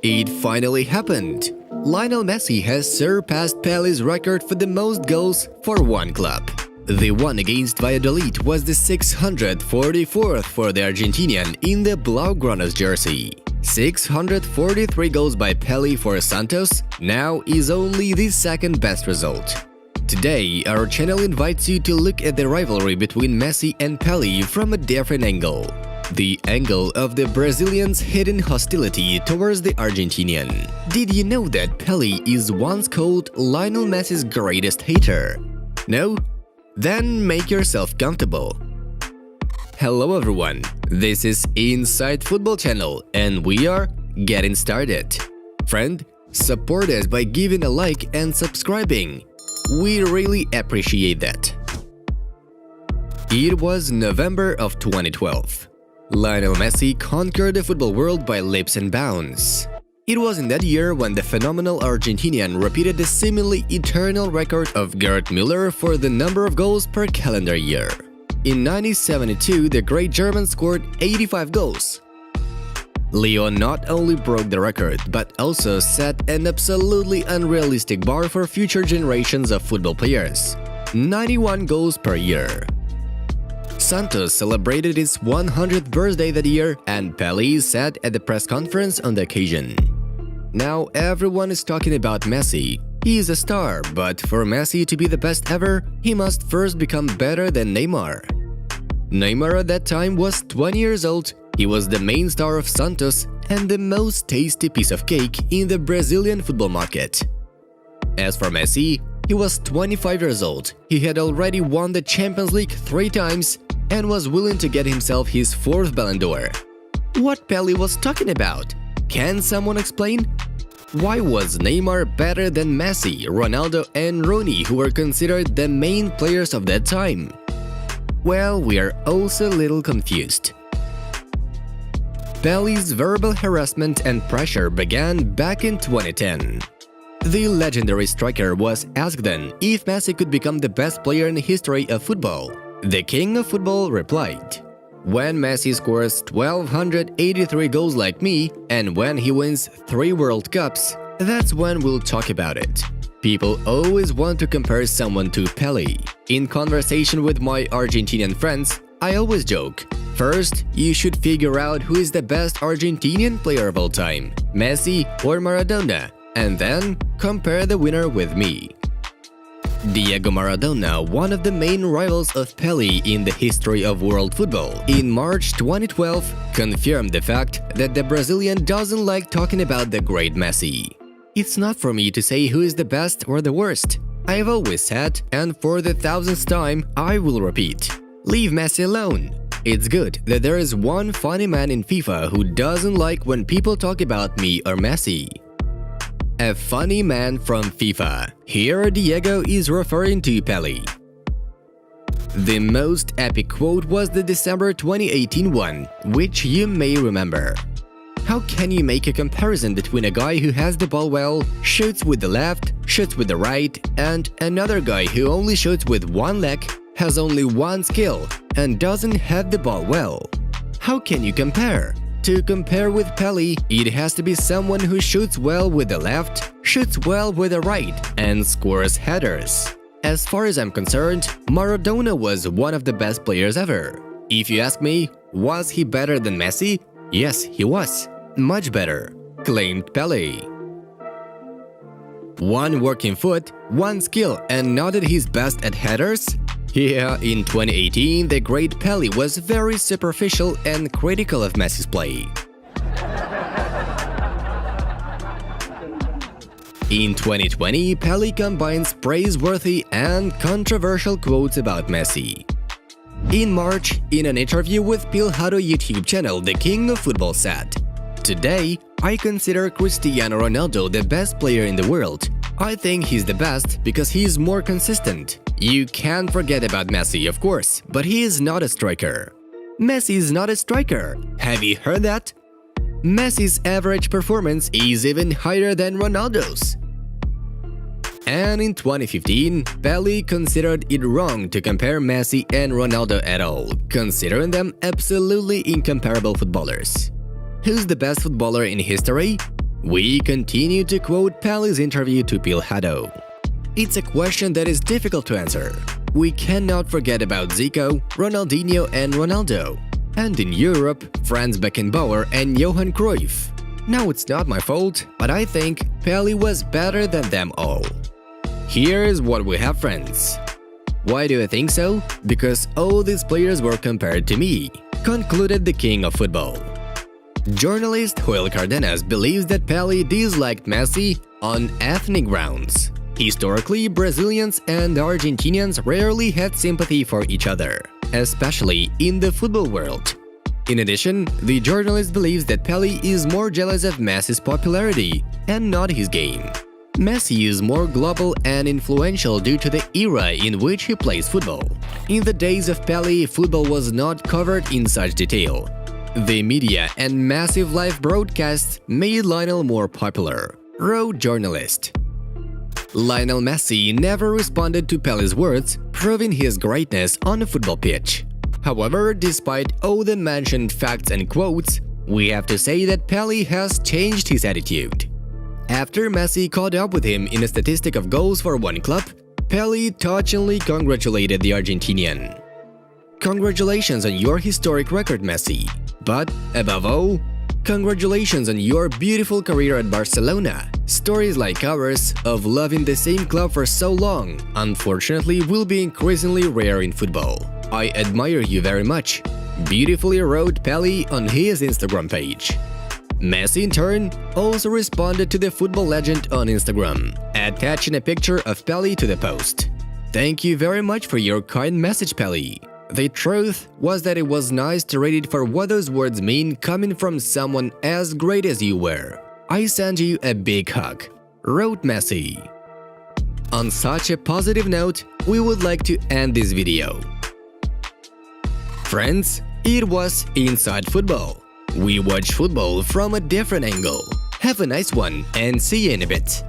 It finally happened! Lionel Messi has surpassed Pele's record for the most goals for one club. The one against Valladolid was the 644th for the Argentinian in the Blaugranas jersey. 643 goals by Pele for Santos now is only the second best result. Today, our channel invites you to look at the rivalry between Messi and Pele from a different angle. The angle of the Brazilian's hidden hostility towards the Argentinian. Did you know that Pele is once called Lionel Messi's greatest hater? No? Then make yourself comfortable. Hello everyone, this is Inside Football Channel and we are getting started. Friend, support us by giving a like and subscribing. We really appreciate that. It was November of 2012. Lionel Messi conquered the football world by leaps and bounds. It was in that year when the phenomenal Argentinian repeated the seemingly eternal record of Gerd Müller for the number of goals per calendar year. In 1972, the great German scored 85 goals. Leo not only broke the record, but also set an absolutely unrealistic bar for future generations of football players: 91 goals per year. Santos celebrated his 100th birthday that year, and Pele said at the press conference on the occasion, "Now everyone is talking about Messi. He is a star, but for Messi to be the best ever, he must first become better than Neymar." Neymar at that time was 20 years old, he was the main star of Santos and the most tasty piece of cake in the Brazilian football market. As for Messi, he was 25 years old, he had already won the Champions League 3 times and was willing to get himself his 4th Ballon d'Or. What Pele was talking about? Can someone explain? Why was Neymar better than Messi, Ronaldo and Rooney, who were considered the main players of that time? Well, we are also a little confused. Pele's verbal harassment and pressure began back in 2010. The legendary striker was asked then if Messi could become the best player in the history of football. The king of football replied, "When Messi scores 1,283 goals like me, and when he wins 3 World Cups, that's when we'll talk about it." People always want to compare someone to Pele. In conversation with my Argentinian friends, I always joke, first, you should figure out who is the best Argentinian player of all time, Messi or Maradona, and then compare the winner with me. Diego Maradona, one of the main rivals of Pele in the history of world football, in March 2012 confirmed the fact that the Brazilian doesn't like talking about the great Messi. "It's not for me to say who is the best or the worst. I've always said, and for the 1000th time, I will repeat, leave Messi alone. It's good that there is one funny man in FIFA who doesn't like when people talk about me or Messi." A funny man from FIFA. Here Diego is referring to Pele. The most epic quote was the December 2018 one, which you may remember. How can you make a comparison between a guy who has the ball well, shoots with the left, shoots with the right, and another guy who only shoots with one leg, has only one skill, and doesn't have the ball well? How can you compare? To compare with Pele, it has to be someone who shoots well with the left, shoots well with the right, and scores headers. As far as I'm concerned, Maradona was one of the best players ever. If you ask me, was he better than Messi? Yes, he was. Much better, claimed Pele. One working foot, one skill, and not at his best at headers? Yeah, in 2018, the great Pele was very superficial and critical of Messi's play. In 2020, Pele combines praiseworthy and controversial quotes about Messi. In March, in an interview with Pilhado YouTube channel, the king of football said, "Today, I consider Cristiano Ronaldo the best player in the world. I think he's the best because he's more consistent. You can't forget about Messi, of course, but he is not a striker." Messi is not a striker. Have you heard that? Messi's average performance is even higher than Ronaldo's. And in 2015, Pele considered it wrong to compare Messi and Ronaldo at all, considering them absolutely incomparable footballers. Who's the best footballer in history? We continue to quote Pele's interview to Pilhado. It's a question that is difficult to answer. We cannot forget about Zico, Ronaldinho and Ronaldo. And in Europe, Franz Beckenbauer and Johan Cruyff. Now it's not my fault, but I think Pele was better than them all. Here's what we have, friends. Why do I think so? Because all these players were compared to me, concluded the king of football. Journalist Joel Cardenas believes that Pele disliked Messi on ethnic grounds. Historically, Brazilians and Argentinians rarely had sympathy for each other, especially in the football world. In addition, the journalist believes that Pele is more jealous of Messi's popularity and not his game. Messi is more global and influential due to the era in which he plays football. In the days of Pele, football was not covered in such detail. The media and massive live broadcasts made Lionel more popular, wrote journalist. Lionel Messi never responded to Pele's words, proving his greatness on a football pitch. However, despite all the mentioned facts and quotes, we have to say that Pele has changed his attitude. After Messi caught up with him in a statistic of goals for one club, Pele touchingly congratulated the Argentinian. Congratulations on your historic record, Messi. But, above all, congratulations on your beautiful career at Barcelona. Stories like ours of loving the same club for so long, unfortunately, will be increasingly rare in football. I admire you very much, beautifully wrote Pele on his Instagram page. Messi, in turn, also responded to the football legend on Instagram, attaching a picture of Pele to the post. Thank you very much for your kind message, Pele. The truth was that it was nice to read it for what those words mean coming from someone as great as you were. I send you a big hug, wrote Messi. On such a positive note, we would like to end this video. Friends, it was Inside Football. We watch football from a different angle. Have a nice one and see you in a bit.